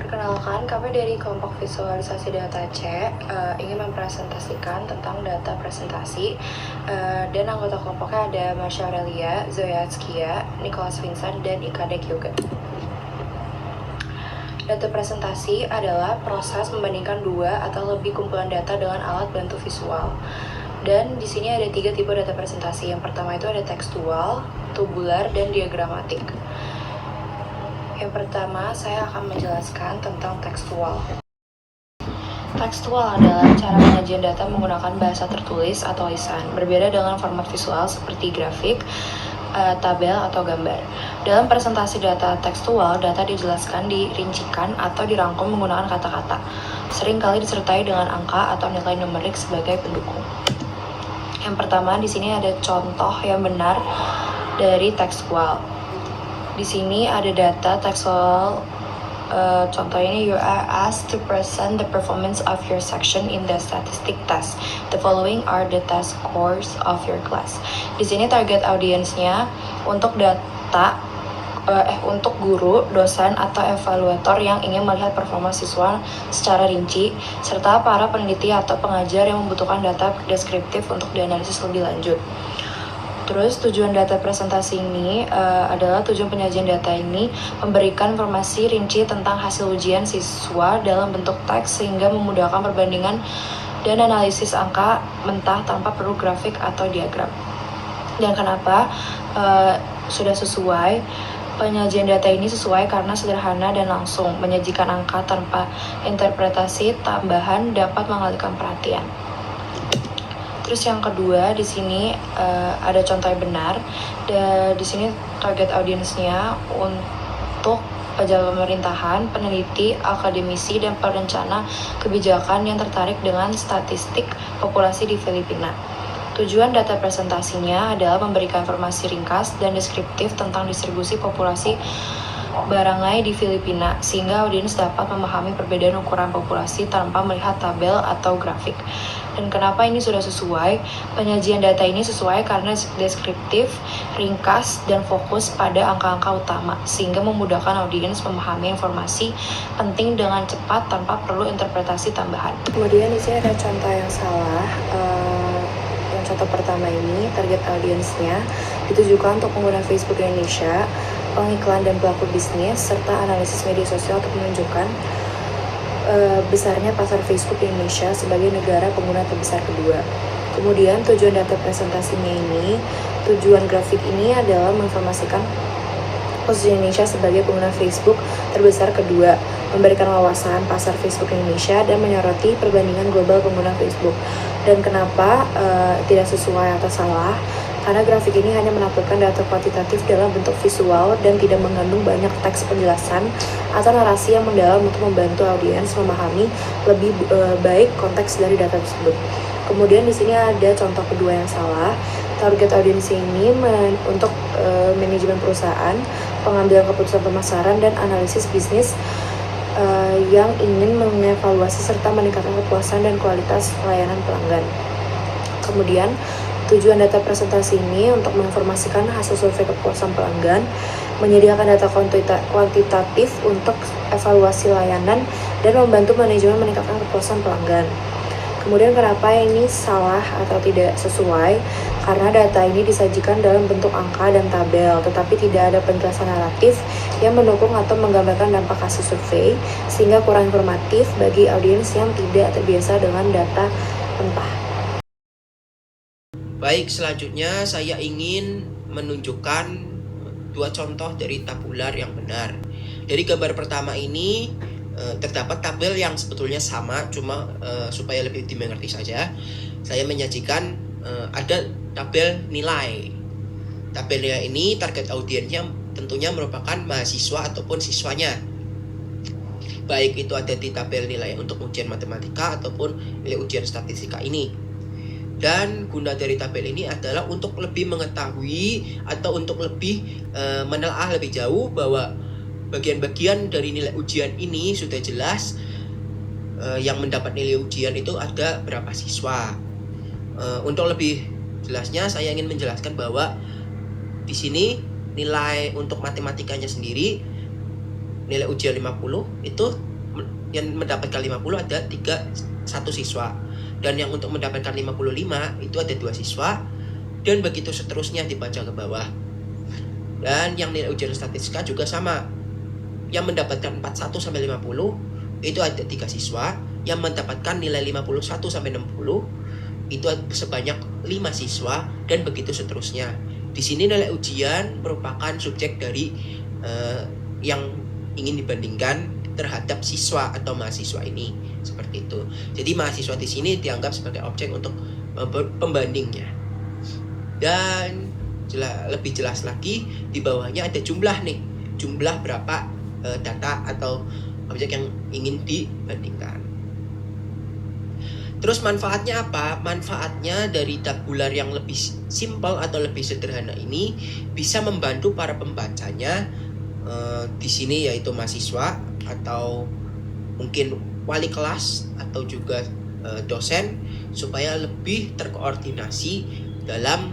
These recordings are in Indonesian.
Perkenalkan, kami dari kelompok visualisasi data C ingin mempresentasikan tentang data presentasi dan anggota kelompoknya ada Marsha Aurelia, Zoya Atskia, Nicholas Vincent, dan Ika Yoga. Data presentasi adalah proses membandingkan dua atau lebih kumpulan data dengan alat bantu visual. Dan di sini ada 3 tipe data presentasi. Yang pertama itu ada tekstual, tubular, dan diagramatik. Yang pertama, saya akan menjelaskan tentang tekstual. Tekstual adalah cara penyajian data menggunakan bahasa tertulis atau lisan, berbeda dengan format visual seperti grafik, tabel, atau gambar. Dalam presentasi data tekstual, data dijelaskan, dirincikan, atau dirangkum menggunakan kata-kata. Seringkali disertai dengan angka atau nilai numerik sebagai pendukung. Yang pertama, di sini ada contoh yang benar dari tekstual. Di sini ada data tekstual. Contoh ini, you are asked to present the performance of your section in the statistic test. The following are the test scores of your class. Di sini target audiensnya untuk untuk guru, dosen, atau evaluator yang ingin melihat performa siswa secara rinci, serta para peneliti atau pengajar yang membutuhkan data deskriptif untuk dianalisis lebih lanjut. Terus tujuan data presentasi ini adalah tujuan penyajian data ini memberikan informasi rinci tentang hasil ujian siswa dalam bentuk teks sehingga memudahkan perbandingan dan analisis angka mentah tanpa perlu grafik atau diagram. Dan kenapa sudah sesuai? Penyajian data ini sesuai karena sederhana dan langsung. Menyajikan angka tanpa interpretasi tambahan dapat mengalihkan perhatian. Terus yang kedua, di sini ada contoh yang benar. Di sini target audiensnya untuk pejabat pemerintahan, peneliti, akademisi, dan perencana kebijakan yang tertarik dengan statistik populasi di Filipina. Tujuan data presentasinya adalah memberikan informasi ringkas dan deskriptif tentang distribusi populasi barangai di Filipina, sehingga audiens dapat memahami perbedaan ukuran populasi tanpa melihat tabel atau grafik. Dan kenapa ini sudah sesuai? Penyajian data ini sesuai karena deskriptif, ringkas, dan fokus pada angka-angka utama, sehingga memudahkan audiens memahami informasi penting dengan cepat tanpa perlu interpretasi tambahan. Kemudian di sini ada contoh yang salah. Yang contoh pertama ini, target audiensnya ditujukan untuk pengguna Facebook Indonesia, pengiklan dan pelaku bisnis, serta analisis media sosial untuk menunjukkan besarnya pasar Facebook di Indonesia sebagai negara pengguna terbesar kedua. Kemudian tujuan data presentasinya ini, tujuan grafik ini adalah menginformasikan posisi Indonesia sebagai pengguna Facebook terbesar kedua, memberikan wawasan pasar Facebook Indonesia, dan menyoroti perbandingan global pengguna Facebook. Dan kenapa tidak sesuai atau salah? Karena grafik ini hanya menampilkan data kuantitatif dalam bentuk visual dan tidak mengandung banyak teks penjelasan atau narasi yang mendalam untuk membantu audiens memahami lebih baik konteks dari data tersebut. Kemudian di sini ada contoh kedua yang salah. Target audiens ini untuk manajemen perusahaan, pengambilan keputusan pemasaran, dan analisis bisnis yang ingin mengevaluasi serta meningkatkan kepuasan dan kualitas pelayanan pelanggan. Kemudian tujuan data presentasi ini untuk menginformasikan hasil survei kepuasan pelanggan, menyediakan data kuantitatif untuk evaluasi layanan, dan membantu manajemen meningkatkan kepuasan pelanggan. Kemudian kenapa ini salah atau tidak sesuai? Karena data ini disajikan dalam bentuk angka dan tabel, tetapi tidak ada penjelasan naratif yang mendukung atau menggambarkan dampak hasil survei, sehingga kurang informatif bagi audiens yang tidak terbiasa dengan data mentah. Baik, selanjutnya saya ingin menunjukkan 2 contoh dari tabular yang benar. Dari gambar pertama ini terdapat tabel yang sebetulnya sama, cuma supaya lebih dimengerti saja, saya menyajikan ada tabel nilai. Tabel nilai ini target audiensnya tentunya merupakan mahasiswa ataupun siswanya. Baik itu ada di tabel nilai untuk ujian matematika ataupun nilai ujian statistika ini. Dan guna dari tabel ini adalah untuk lebih mengetahui atau untuk lebih menelaah lebih jauh bahwa bagian-bagian dari nilai ujian ini sudah jelas yang mendapat nilai ujian itu ada berapa siswa. Untuk lebih jelasnya saya ingin menjelaskan bahwa di sini nilai untuk matematikanya sendiri nilai ujian 50 itu yang mendapatkan 50 ada 1 siswa, dan yang untuk mendapatkan 55 itu ada 2 siswa, dan begitu seterusnya dibaca ke bawah. Dan yang nilai ujian statistika juga sama, yang mendapatkan 41 sampai 50 itu ada 3 siswa, yang mendapatkan nilai 51 sampai 60 itu sebanyak 5 siswa, dan begitu seterusnya. Di sini nilai ujian merupakan subjek dari yang ingin dibandingkan terhadap siswa atau mahasiswa ini, seperti itu. Jadi mahasiswa di sini dianggap sebagai objek untuk pembandingnya. Dan lebih jelas lagi di bawahnya ada jumlah nih, jumlah berapa data atau objek yang ingin dibandingkan. Terus manfaatnya apa? Manfaatnya dari tabular yang lebih simpel atau lebih sederhana ini bisa membantu para pembacanya di sini, yaitu mahasiswa atau mungkin wali kelas atau juga dosen, supaya lebih terkoordinasi dalam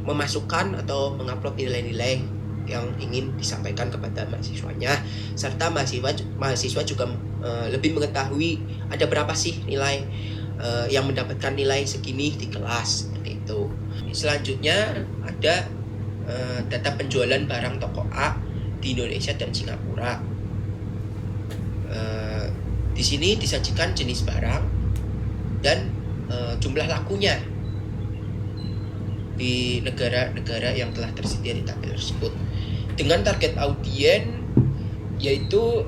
memasukkan atau mengupload nilai-nilai yang ingin disampaikan kepada mahasiswanya, serta mahasiswa juga lebih mengetahui ada berapa sih nilai yang mendapatkan nilai segini di kelas, seperti itu. Selanjutnya ada data penjualan barang toko A di Indonesia dan Singapura. Di sini disajikan jenis barang dan jumlah lakunya di negara-negara yang telah tersedia di tabel tersebut, dengan target audien yaitu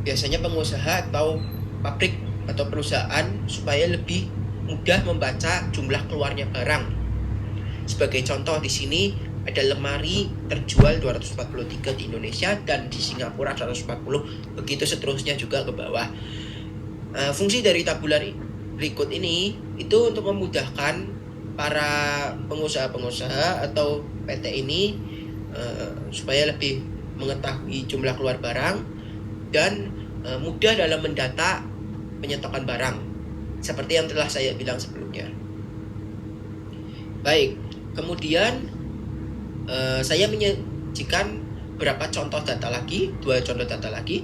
biasanya pengusaha atau pabrik atau perusahaan, supaya lebih mudah membaca jumlah keluarnya barang. Sebagai contoh di sini ada lemari terjual 243 di Indonesia dan di Singapura 140, begitu seterusnya juga ke bawah. Fungsi dari tabular berikut ini itu untuk memudahkan para pengusaha-pengusaha atau PT ini supaya lebih mengetahui jumlah keluar barang dan mudah dalam mendata penyetokan barang, seperti yang telah saya bilang sebelumnya. Baik, kemudian saya menyajikan beberapa contoh data lagi, 2 contoh data lagi,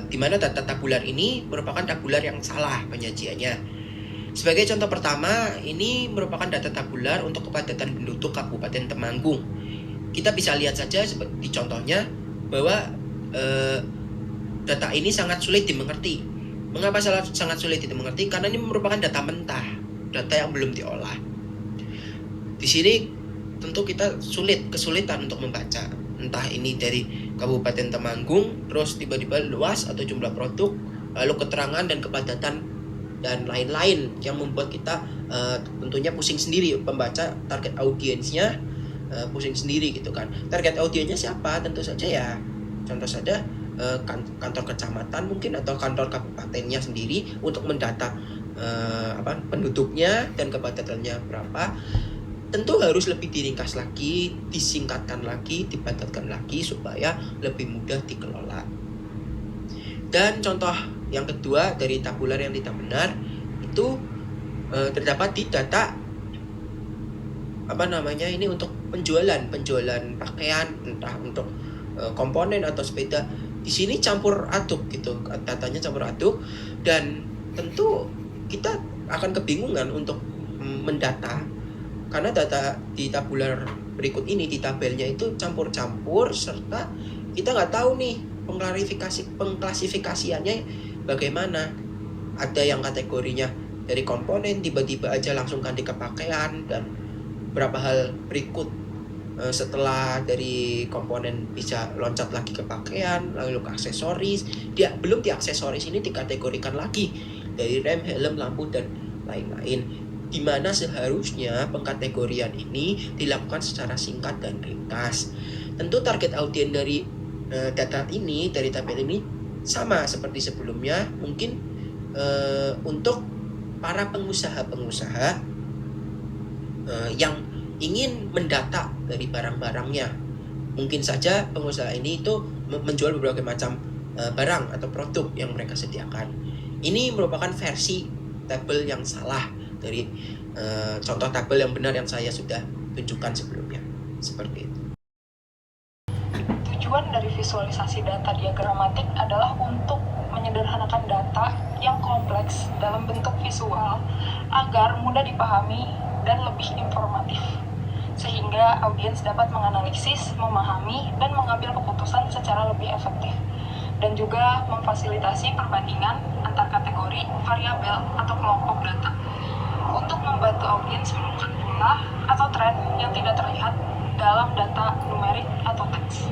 di mana data tabular ini merupakan tabular yang salah penyajiannya. Sebagai contoh pertama, ini merupakan data tabular untuk kepadatan penduduk Kabupaten Temanggung. Kita bisa lihat saja di contohnya bahwa data ini sangat sulit dimengerti. Mengapa sangat sulit dimengerti? Karena ini merupakan data mentah, data yang belum diolah. Di sini tentu kita kesulitan untuk membaca, entah ini dari Kabupaten Temanggung, terus tiba-tiba luas atau jumlah produk, lalu keterangan dan kepadatan dan lain-lain, yang membuat kita tentunya pusing sendiri, pembaca target audiensnya pusing sendiri gitu kan. Target audiensnya siapa? Tentu saja ya, contoh saja kantor kecamatan mungkin atau kantor kabupatennya sendiri, untuk mendata penduduknya dan kepadatannya berapa. Tentu harus lebih diringkas lagi, disingkatkan lagi, dipadatkan lagi supaya lebih mudah dikelola. Dan contoh yang kedua dari tabular yang tidak benar itu terdapat di data ini untuk penjualan pakaian, entah untuk komponen atau sepeda. Di sini campur aduk gitu, datanya campur aduk, dan tentu kita akan kebingungan untuk mendata, karena data di tabular berikut ini, di tabelnya itu campur-campur, serta kita nggak tahu nih pengklasifikasiannya bagaimana. Ada yang kategorinya dari komponen tiba-tiba aja langsung ganti ke pakaian, dan beberapa hal berikut setelah dari komponen bisa loncat lagi ke pakaian, lalu ke aksesoris. Belum di aksesoris ini dikategorikan lagi dari rem, helm, lampu, dan lain-lain, di mana seharusnya pengkategorian ini dilakukan secara singkat dan ringkas. Tentu target audiens dari data ini, dari tabel ini, sama seperti sebelumnya, mungkin untuk para pengusaha-pengusaha yang ingin mendata dari barang-barangnya. Mungkin saja pengusaha ini itu menjual berbagai macam barang atau produk yang mereka sediakan. Ini merupakan versi tabel yang salah dari contoh tabel yang benar yang saya sudah tunjukkan sebelumnya. Seperti itu. Tujuan dari visualisasi data diagramatik adalah untuk menyederhanakan data yang kompleks dalam bentuk visual agar mudah dipahami dan lebih informatif, sehingga audiens dapat menganalisis, memahami, dan mengambil keputusan secara lebih efektif, dan juga memfasilitasi perbandingan antar kategori, variabel, atau kelompok data untuk membantu audiens menemukan pola atau tren yang tidak terlihat dalam data numerik atau teks.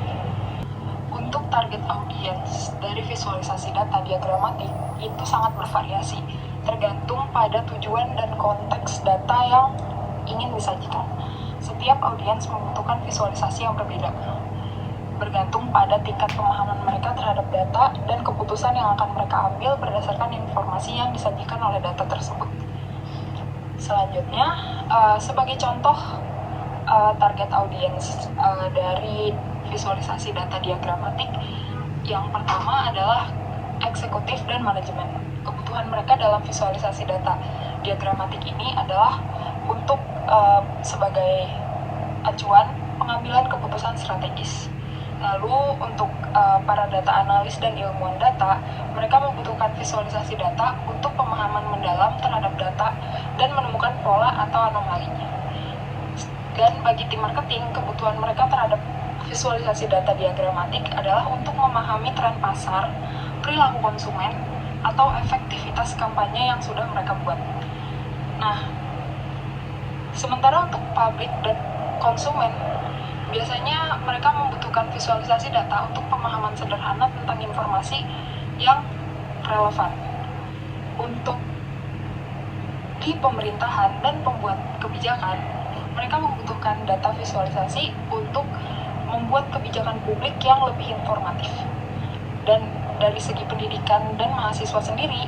Untuk target audiens dari visualisasi data diagramatik itu sangat bervariasi, tergantung pada tujuan dan konteks data yang ingin disajikan. Setiap audiens membutuhkan visualisasi yang berbeda, bergantung pada tingkat pemahaman mereka terhadap data dan keputusan yang akan mereka ambil berdasarkan informasi yang disajikan oleh data tersebut. Selanjutnya, sebagai contoh target audiens dari visualisasi data diagramatik, yang pertama adalah eksekutif dan manajemen. Kebutuhan mereka dalam visualisasi data diagramatik ini adalah untuk sebagai acuan pengambilan keputusan strategis. Lalu untuk para data analis dan ilmuwan data, mereka membutuhkan visualisasi data untuk pemahaman mendalam terhadap data dan menemukan pola atau anomalinya. Dan bagi tim marketing, kebutuhan mereka terhadap visualisasi data diagramatik adalah untuk memahami tren pasar, perilaku konsumen, atau efektivitas kampanye yang sudah mereka buat. Nah, sementara untuk publik dan konsumen, biasanya mereka membutuhkan visualisasi data untuk pemahaman sederhana tentang informasi yang relevan. Untuk di pemerintahan dan pembuat kebijakan, mereka membutuhkan data visualisasi untuk membuat kebijakan publik yang lebih informatif. Dan dari segi pendidikan dan mahasiswa sendiri,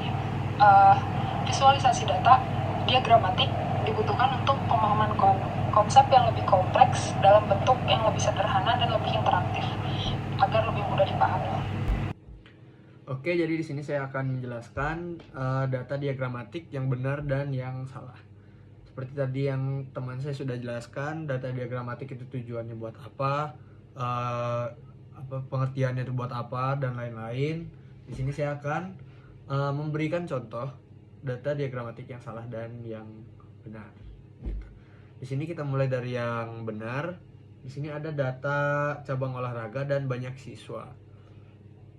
visualisasi data diagramatik dibutuhkan untuk pemahaman konsep yang lebih kompleks dalam bentuk yang lebih sederhana dan lebih interaktif agar lebih mudah dipahami. Oke, jadi di sini saya akan menjelaskan data diagramatik yang benar dan yang salah. Seperti tadi yang teman saya sudah jelaskan, data diagramatik itu tujuannya buat apa, pengertiannya itu buat apa, dan lain-lain. Di sini saya akan memberikan contoh data diagramatik yang salah dan yang benar. Di sini kita mulai dari yang benar. Di sini ada data cabang olahraga dan banyak siswa.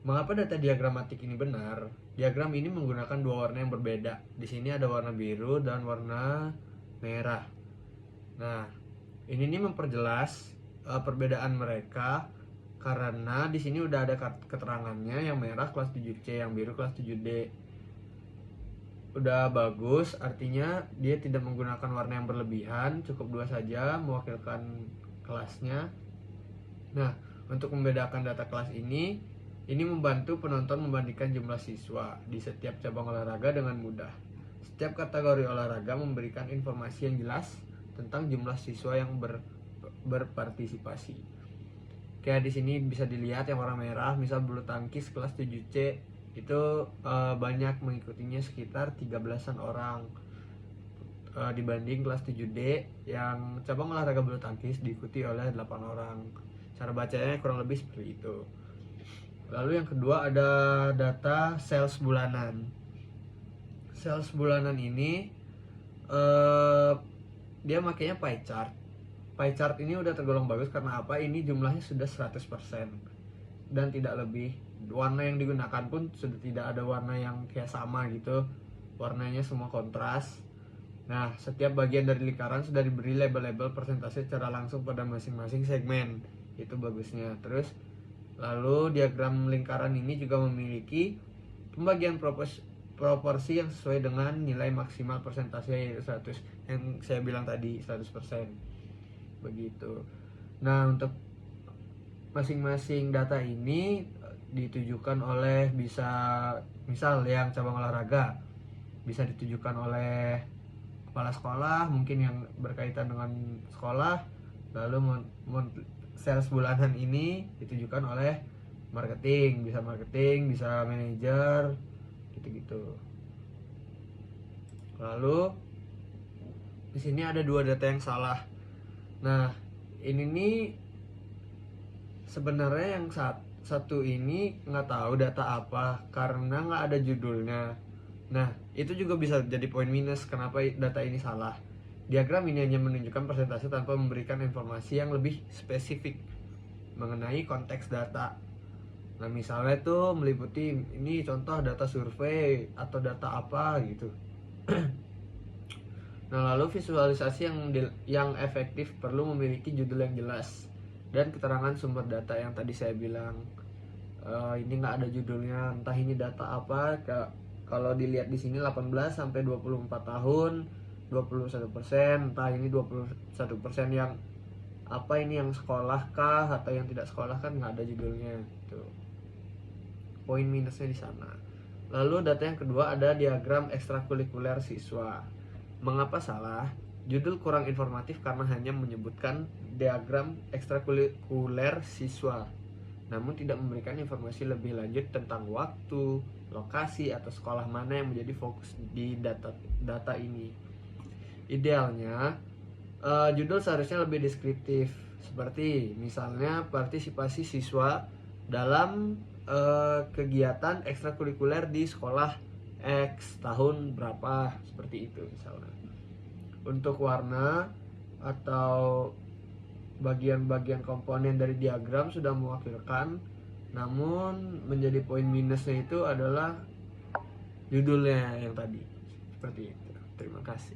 Mengapa data diagramatik ini benar? Diagram ini menggunakan dua warna yang berbeda. Di sini ada warna biru dan warna merah. Nah, ini nih memperjelas perbedaan mereka karena di sini udah ada keterangannya, yang merah kelas 7C, yang biru kelas 7D. Udah bagus, artinya dia tidak menggunakan warna yang berlebihan, cukup dua saja mewakilkan kelasnya. Nah, untuk membedakan data kelas ini membantu penonton membandingkan jumlah siswa di setiap cabang olahraga dengan mudah. Setiap kategori olahraga memberikan informasi yang jelas tentang jumlah siswa yang berpartisipasi. Kayak di sini bisa dilihat yang warna merah, misal bulu tangkis kelas 7C itu banyak mengikutinya sekitar 13-an orang. Dibanding kelas 7D yang cabang olahraga bulu tangkis diikuti oleh 8 orang. Cara bacanya kurang lebih seperti itu. Lalu yang kedua ada data sales bulanan. Sales bulanan ini dia makanya pie chart. Pie chart ini udah tergolong bagus karena apa? Ini jumlahnya sudah 100% dan tidak lebih. Warna yang digunakan pun sudah tidak ada warna yang kayak sama gitu. Warnanya semua kontras. Nah, setiap bagian dari lingkaran sudah diberi label-label persentase secara langsung pada masing-masing segmen. Itu bagusnya. Terus lalu diagram lingkaran ini juga memiliki pembagian proporsi yang sesuai dengan nilai maksimal persentase yaitu 100, yang saya bilang tadi 100%. Begitu. Nah, untuk masing-masing data ini ditujukan oleh misal yang cabang olahraga bisa ditujukan oleh kepala sekolah, mungkin yang berkaitan dengan sekolah. Lalu sales bulanan ini ditujukan oleh marketing, bisa manajer, gitu-gitu. Lalu di sini ada dua data yang salah. Nah, ini nih sebenarnya yang satu ini nggak tahu data apa karena nggak ada judulnya. Nah, itu juga bisa jadi poin minus kenapa data ini salah. Diagram ini hanya menunjukkan persentase tanpa memberikan informasi yang lebih spesifik mengenai konteks data. Nah, misalnya tuh meliputi ini contoh data survei atau data apa gitu. Nah, lalu visualisasi yang efektif perlu memiliki judul yang jelas dan keterangan sumber data yang tadi saya bilang. Ini nggak ada judulnya, entah ini data apa. Kalau dilihat di sini 18 sampai 24 tahun 21%, entah ini 21% yang apa ini yang sekolah kah atau yang tidak sekolah, kan nggak ada judulnya gitu. Poin minusnya di sana. Lalu data yang kedua ada diagram ekstrakurikuler siswa. Mengapa salah? Judul kurang informatif karena hanya menyebutkan diagram ekstrakurikuler siswa, namun tidak memberikan informasi lebih lanjut tentang waktu, lokasi, atau sekolah mana yang menjadi fokus di data ini. Idealnya, judul seharusnya lebih deskriptif, seperti misalnya partisipasi siswa dalam kegiatan ekstrakurikuler di sekolah X tahun berapa, seperti itu misalnya. Untuk warna atau bagian-bagian komponen dari diagram sudah mewakilkan, namun menjadi poin minusnya itu adalah judulnya yang tadi. Seperti itu. Terima kasih.